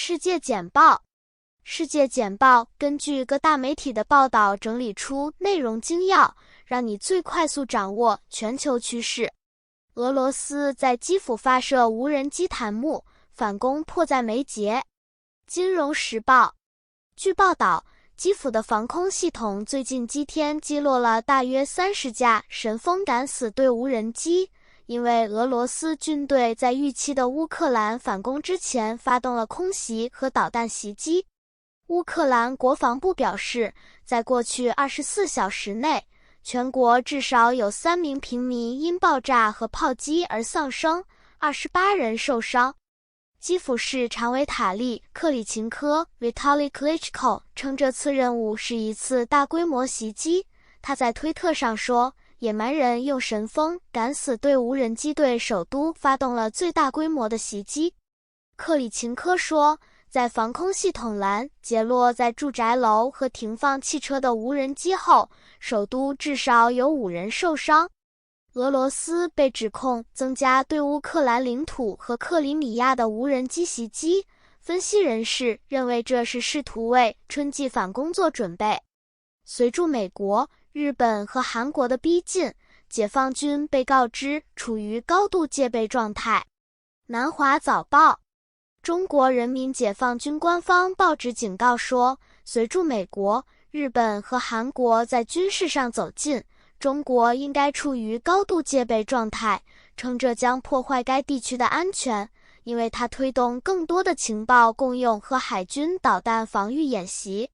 世界简报。世界简报根据各大媒体的报道整理出内容精要，让你最快速掌握全球趋势。俄罗斯在基辅发射无人机檀木，反攻迫在眉睫。金融时报。据报道，基辅的防空系统最近几天击落了大约30架神风敢死队无人机，因为俄罗斯军队在预期的乌克兰反攻之前发动了空袭和导弹袭击。乌克兰国防部表示，在过去24小时内，全国至少有3名平民因爆炸和炮击而丧生，28人受伤。基辅市常委塔利克里琴科 Vitaly Klitschko 称这次任务是一次大规模袭击。他在推特上说，野蛮人用神风敢死队无人机对首都发动了最大规模的袭击。克里琴科说，在防空系统拦截落在住宅楼和停放汽车的无人机后，首都至少有5人受伤。俄罗斯被指控增加对乌克兰领土和克里米亚的无人机袭击，分析人士认为这是试图为春季反攻做准备。随着美国、日本和韩国的逼近，解放军被告知处于高度戒备状态。南华早报。中国人民解放军官方报纸警告说，随着美国、日本和韩国在军事上走近，中国应该处于高度戒备状态，称这将破坏该地区的安全，因为它推动更多的情报共用和海军导弹防御演习。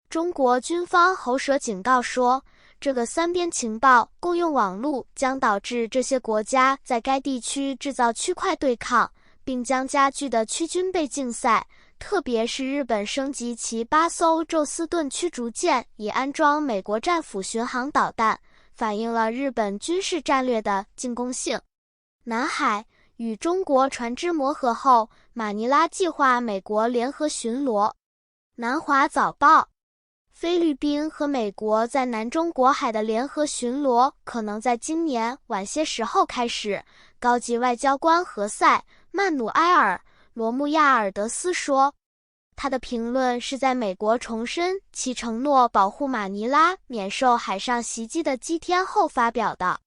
中国军方喉舌警告说，这个三边情报共用网路将导致这些国家在该地区制造区块对抗，并将加剧的区军备竞赛，特别是日本升级其8艘宙斯盾驱逐舰以安装美国战斧巡航导弹，反映了日本军事战略的进攻性。南海与中国船只磨合后，马尼拉计划美国联合巡逻。南华早报。菲律宾和美国在南中国海的联合巡逻可能在今年晚些时候开始，高级外交官何塞·曼努埃尔·罗穆亚尔德斯说。他的评论是在美国重申其承诺保护马尼拉免受海上袭击的几天后发表的。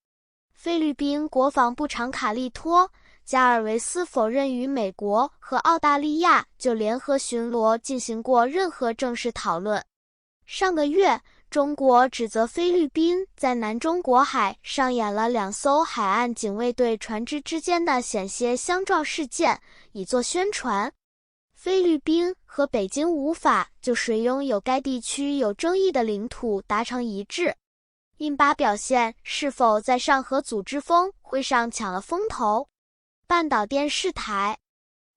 菲律宾国防部长卡利托·加尔维斯否认与美国和澳大利亚就联合巡逻进行过任何正式讨论。上个月，中国指责菲律宾在南中国海上演了2艘海岸警卫队船只之间的险些相撞事件，以作宣传。菲律宾和北京无法就谁拥有该地区有争议的领土达成一致。印巴表现是否在上合组织峰会上抢了风头？半岛电视台。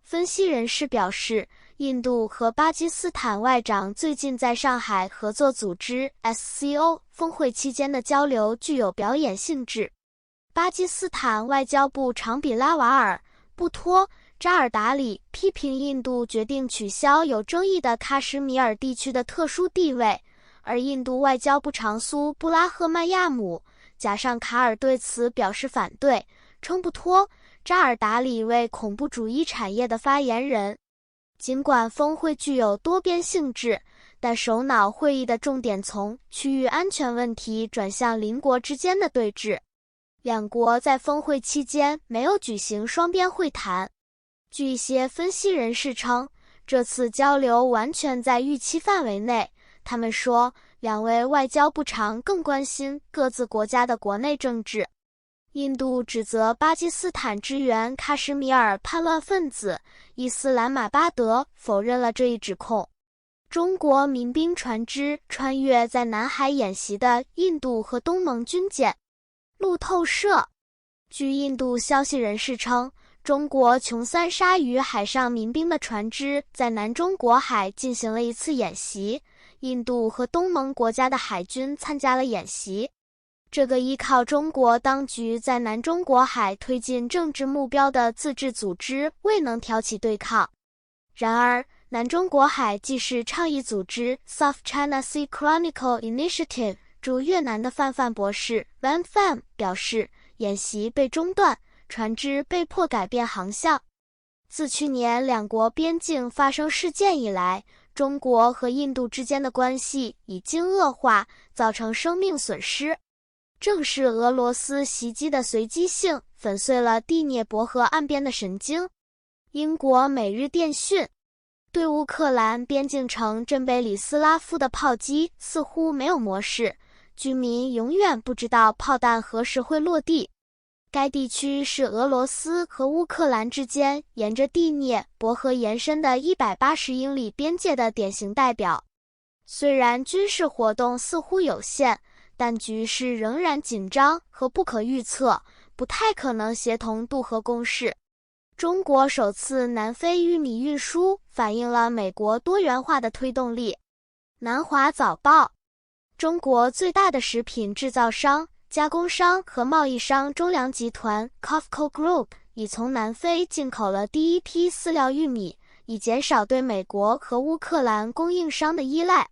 分析人士表示，印度和巴基斯坦外长最近在上海合作组织 SCO 峰会期间的交流具有表演性质。巴基斯坦外交部长比拉瓦尔·布托·扎尔达里批评印度决定取消有争议的喀什米尔地区的特殊地位，而印度外交部长苏布拉赫曼亚姆·贾尚卡尔对此表示反对，称布托·扎尔达里为恐怖主义产业的发言人。尽管峰会具有多边性质，但首脑会议的重点从区域安全问题转向邻国之间的对峙。两国在峰会期间没有举行双边会谈。据一些分析人士称，这次交流完全在预期范围内。他们说，两位外交部长更关心各自国家的国内政治。印度指责巴基斯坦支援喀什米尔叛乱分子伊斯兰马巴德否认了这一指控。中国民兵船只穿越在南海演习的印度和东盟军舰。路透社。据印度消息人士称，中国琼三沙与海上民兵的船只在南中国海进行了一次演习，印度和东盟国家的海军参加了演习。这个依靠中国当局在南中国海推进政治目标的自治组织未能挑起对抗。然而，南中国海既是倡议组织 South China Sea Chronicle Initiative 驻越南的范范博士 Van Pham 表示，演习被中断，船只被迫改变航向。自去年两国边境发生事件以来，中国和印度之间的关系已经恶化，造成生命损失。正是俄罗斯袭击的随机性粉碎了第聂伯河岸边的神经。英国《每日电讯》对乌克兰边境城镇贝里斯拉夫的炮击似乎没有模式，居民永远不知道炮弹何时会落地。该地区是俄罗斯和乌克兰之间沿着第聂伯河延伸的180英里边界的典型代表。虽然军事活动似乎有限，但局势仍然紧张和不可预测，不太可能协同渡河攻势。中国首次南非玉米运输反映了美国多元化的推动力。南华早报，中国最大的食品制造商、加工商和贸易商中粮集团 COFCO Group 已从南非进口了第一批饲料玉米，以减少对美国和乌克兰供应商的依赖。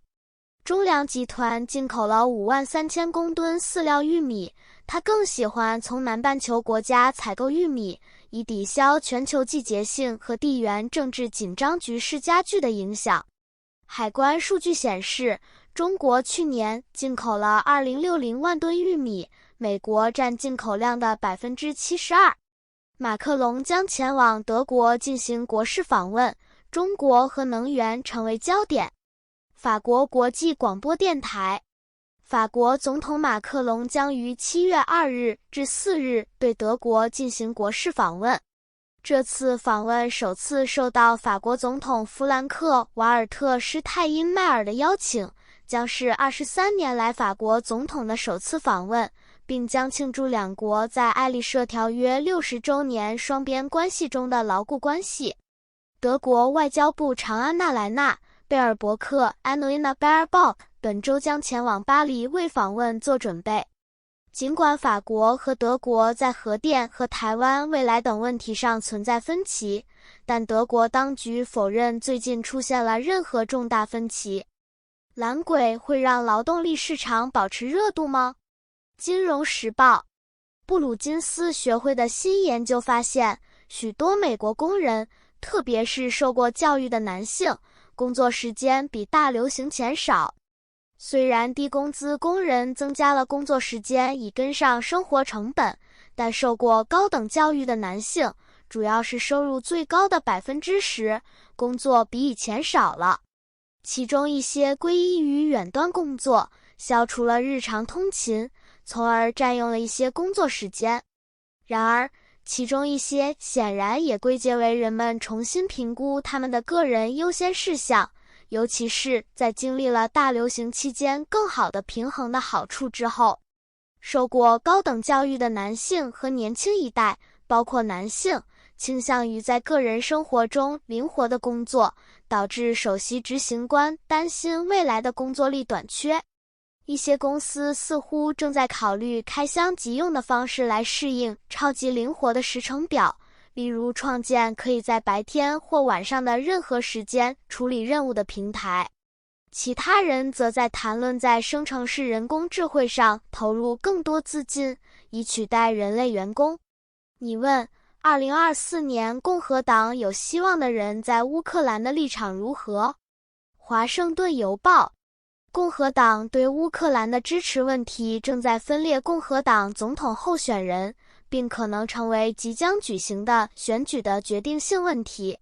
中粮集团进口了53000公吨饲料玉米，它更喜欢从南半球国家采购玉米，以抵消全球季节性和地缘政治紧张局势加剧的影响。海关数据显示，中国去年进口了2060万吨玉米，美国占进口量的72%。马克龙将前往德国进行国事访问，中国和能源成为焦点。法国国际广播电台，法国总统马克龙将于7月2日至4日对德国进行国事访问。这次访问首次受到法国总统弗兰克·瓦尔特施泰因迈尔的邀请，将是23年来法国总统的首次访问，并将庆祝两国在爱丽舍条约60周年双边关系中的牢固关系。德国外交部长安娜莱娜·贝尔伯克 Annalena Baerbock 本周将前往巴黎为访问做准备。尽管法国和德国在核电和台湾未来等问题上存在分歧，但德国当局否认最近出现了任何重大分歧。蓝轨会让劳动力市场保持热度吗？金融时报，布鲁金斯学会的新研究发现，许多美国工人，特别是受过教育的男性，工作时间比大流行前少。虽然低工资工人增加了工作时间以跟上生活成本，但受过高等教育的男性，主要是收入最高的10%，工作比以前少了。其中一些归因于远端工作，消除了日常通勤，从而占用了一些工作时间。然而，其中一些显然也归结为人们重新评估他们的个人优先事项，尤其是在经历了大流行期间更好的平衡的好处之后。受过高等教育的男性和年轻一代，包括男性，倾向于在个人生活中灵活的工作，导致首席执行官担心未来的工作力短缺。一些公司似乎正在考虑开箱即用的方式来适应超级灵活的时程表，例如创建可以在白天或晚上的任何时间处理任务的平台。其他人则在谈论在生成式人工智慧上投入更多资金，以取代人类员工。你问，2024年共和党有希望的人在乌克兰的立场如何？华盛顿邮报，共和党对乌克兰的支持问题正在分裂共和党总统候选人，并可能成为即将举行的选举的决定性问题。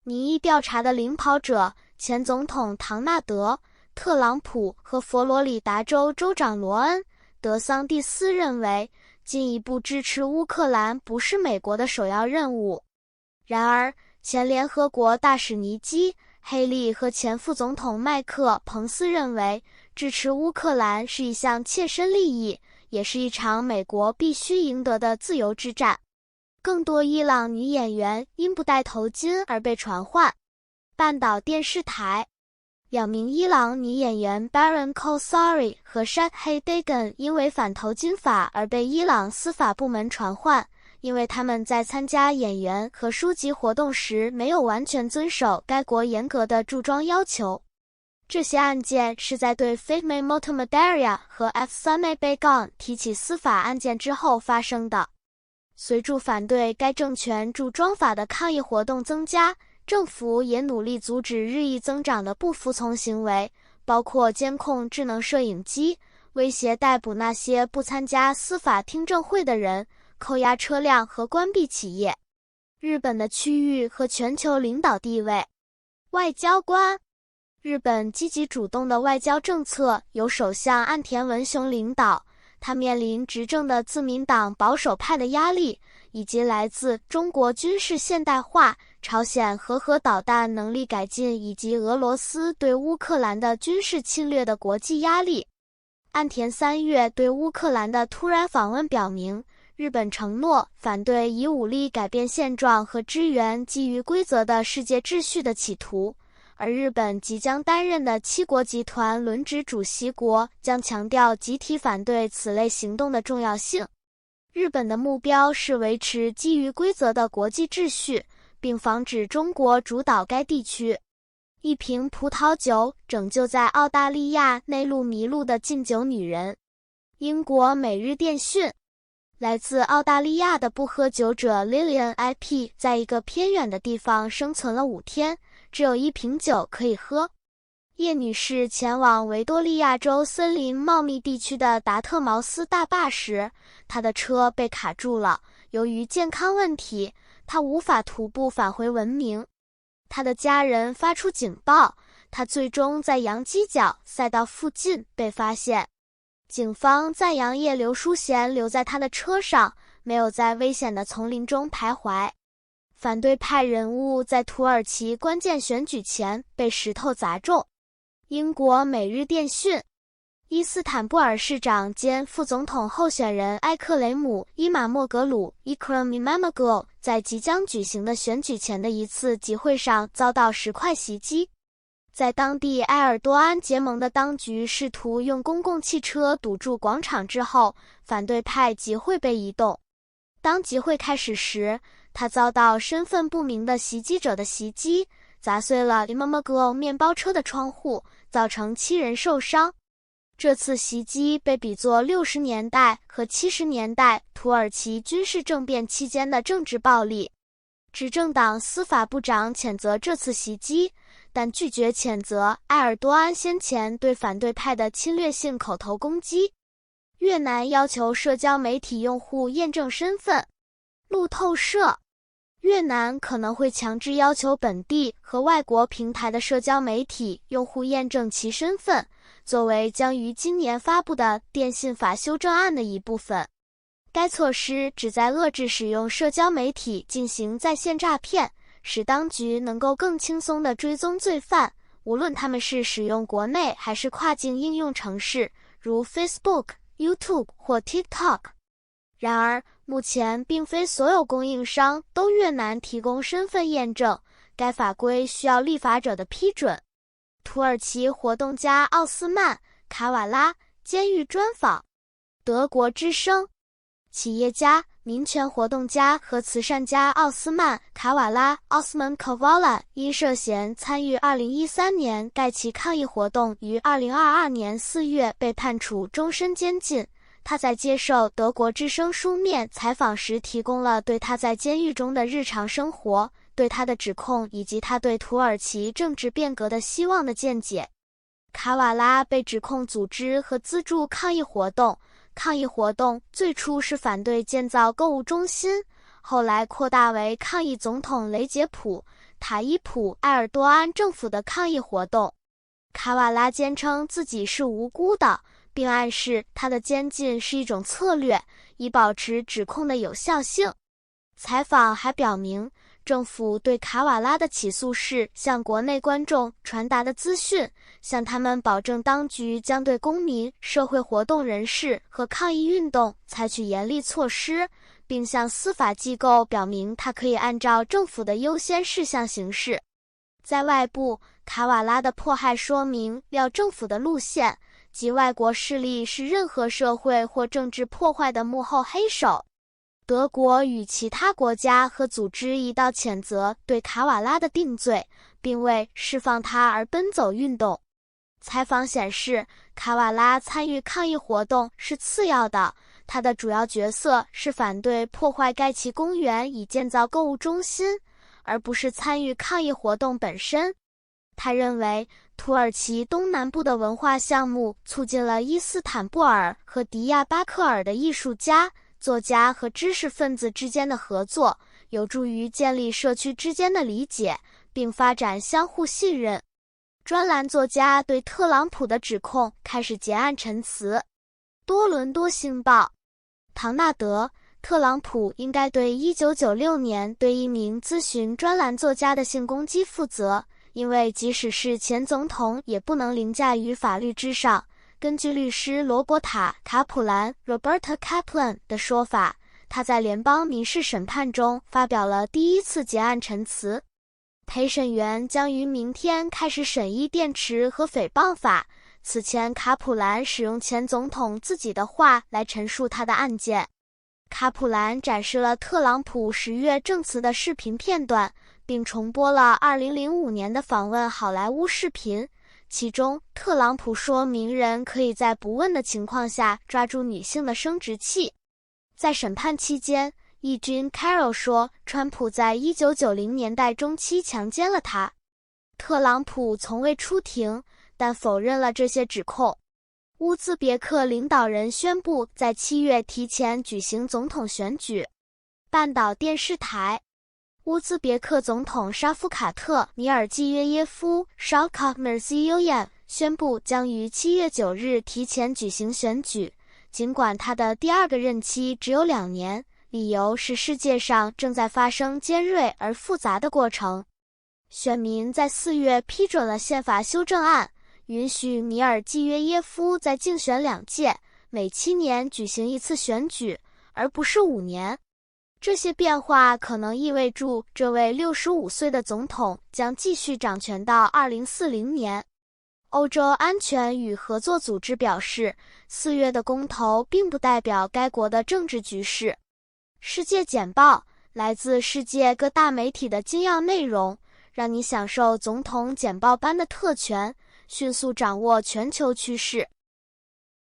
民意调查的领跑者前总统唐纳德·特朗普和佛罗里达州州长罗恩·德桑蒂斯认为，进一步支持乌克兰不是美国的首要任务。然而，前联合国大使尼基·黑利和前副总统麦克·彭斯认为，支持乌克兰是一项切身利益，也是一场美国必须赢得的自由之战。更多伊朗女演员因不戴头巾而被传唤。半岛电视台，两名伊朗女演员 Baran Khosari 和 Shahid Dagan 因违反头巾法而被伊朗司法部门传唤，因为他们在参加演员和书籍活动时没有完全遵守该国严格的着装要求。这些案件是在对 Fatma Motamadaria 和 Afsaneh Begum 提起司法案件之后发生的。随着反对该政权驻庄法的抗议活动增加，政府也努力阻止日益增长的不服从行为，包括监控智能摄影机、威胁逮捕那些不参加司法听证会的人、扣押车辆和关闭企业。日本的区域和全球领导地位。外交官。日本积极主动的外交政策由首相岸田文雄领导，他面临执政的自民党保守派的压力，以及来自中国军事现代化、朝鲜核导弹能力改进以及俄罗斯对乌克兰的军事侵略的国际压力。岸田3月对乌克兰的突然访问表明，日本承诺反对以武力改变现状和支援基于规则的世界秩序的企图。而日本即将担任的7国集团轮值主席国将强调集体反对此类行动的重要性。日本的目标是维持基于规则的国际秩序，并防止中国主导该地区。一瓶葡萄酒拯救在澳大利亚内陆迷路的禁酒女人。英国每日电讯。来自澳大利亚的不喝酒者 Lillian IP 在一个偏远的地方生存了5天，只有1瓶酒可以喝。叶女士前往维多利亚州森林茂密地区的达特茅斯大坝时，她的车被卡住了，由于健康问题，她无法徒步返回文明。她的家人发出警报，她最终在洋基角赛道附近被发现。警方赞扬叶刘淑贤留在他的车上，没有在危险的丛林中徘徊。反对派人物在土耳其关键选举前被石头砸中。英国每日电讯。伊斯坦布尔市长兼副总统候选人埃克雷姆·伊马莫格鲁 Ekrem İmamoğlu 在即将举行的选举前的一次集会上遭到石块袭击。在当地埃尔多安结盟的当局试图用公共汽车堵住广场之后，反对派集会被移动。当集会开始时，他遭到身份不明的袭击者的袭击，砸碎了 İmamoğlu 面包车的窗户，造成7人受伤。这次袭击被比作60年代和70年代土耳其军事政变期间的政治暴力。执政党司法部长谴责这次袭击，但拒绝谴责埃尔多安先前对反对派的侵略性口头攻击。越南要求社交媒体用户验证身份。路透社。越南可能会强制要求本地和外国平台的社交媒体用户验证其身份，作为将于今年发布的电信法修正案的一部分。该措施旨在遏制使用社交媒体进行在线诈骗，使当局能够更轻松地追踪罪犯，无论他们是使用国内还是跨境应用程式，如 Facebook、YouTube 或 TikTok。然而，目前并非所有供应商都越南提供身份验证，该法规需要立法者的批准。土耳其活动家奥斯曼·卡瓦拉监狱专访。德国之声。企业家、民权活动家和慈善家奥斯曼·卡瓦拉 Osman Kavala 因涉嫌参与2013年该起抗议活动于2022年4月被判处终身监禁。他在接受德国之声书面采访时提供了对他在监狱中的日常生活、对他的指控以及他对土耳其政治变革的希望的见解。卡瓦拉被指控组织和资助抗议活动。抗议活动最初是反对建造购物中心，后来扩大为抗议总统雷杰普·塔伊普·埃尔多安政府的抗议活动。卡瓦拉坚称自己是无辜的，并暗示他的监禁是一种策略，以保持指控的有效性。采访还表明，政府对卡瓦拉的起诉是向国内观众传达的资讯，向他们保证当局将对公民、社会活动人士和抗议运动采取严厉措施，并向司法机构表明他可以按照政府的优先事项行事。在外部，卡瓦拉的迫害说明了政府的路线，即外国势力是任何社会或政治破坏的幕后黑手。德国与其他国家和组织一道谴责对卡瓦拉的定罪，并为释放他而奔走运动。采访显示，卡瓦拉参与抗议活动是次要的，他的主要角色是反对破坏盖奇公园以建造购物中心，而不是参与抗议活动本身。他认为，土耳其东南部的文化项目促进了伊斯坦布尔和迪亚巴克尔的艺术家、作家和知识分子之间的合作，有助于建立社区之间的理解，并发展相互信任。专栏作家对特朗普的指控开始结案陈词。多伦多星报，唐纳德，特朗普应该对1996年对一名咨询专栏作家的性攻击负责，因为即使是前总统也不能凌驾于法律之上。根据律师罗伯塔·卡普兰 （Roberta Kaplan） 的说法，他在联邦民事审判中发表了第一次结案陈词。陪审员将于明天开始审议电池和诽谤法。此前，卡普兰使用前总统自己的话来陈述他的案件。卡普兰展示了特朗普10月证词的视频片段，并重播了2005年的访问好莱坞视频。其中，特朗普说名人可以在不问的情况下抓住女性的生殖器。在审判期间，义军 Carroll 说，川普在1990年代中期强奸了他。特朗普从未出庭，但否认了这些指控。乌兹别克领导人宣布在7月提前举行总统选举。半岛电视台，乌兹别克总统沙夫卡特·米尔季约耶夫 Shavkat Mirziyoyev 宣布将于7月9日提前举行选举，尽管他的第二个任期只有2年。理由是世界上正在发生尖锐而复杂的过程。选民在4月批准了宪法修正案，允许米尔季约耶夫在竞选2届，每7年举行一次选举，而不是5年。这些变化可能意味着这位65岁的总统将继续掌权到2040年。欧洲安全与合作组织表示，4月的公投并不代表该国的政治局势。世界简报，来自世界各大媒体的精要内容，让你享受总统简报般的特权，迅速掌握全球趋势。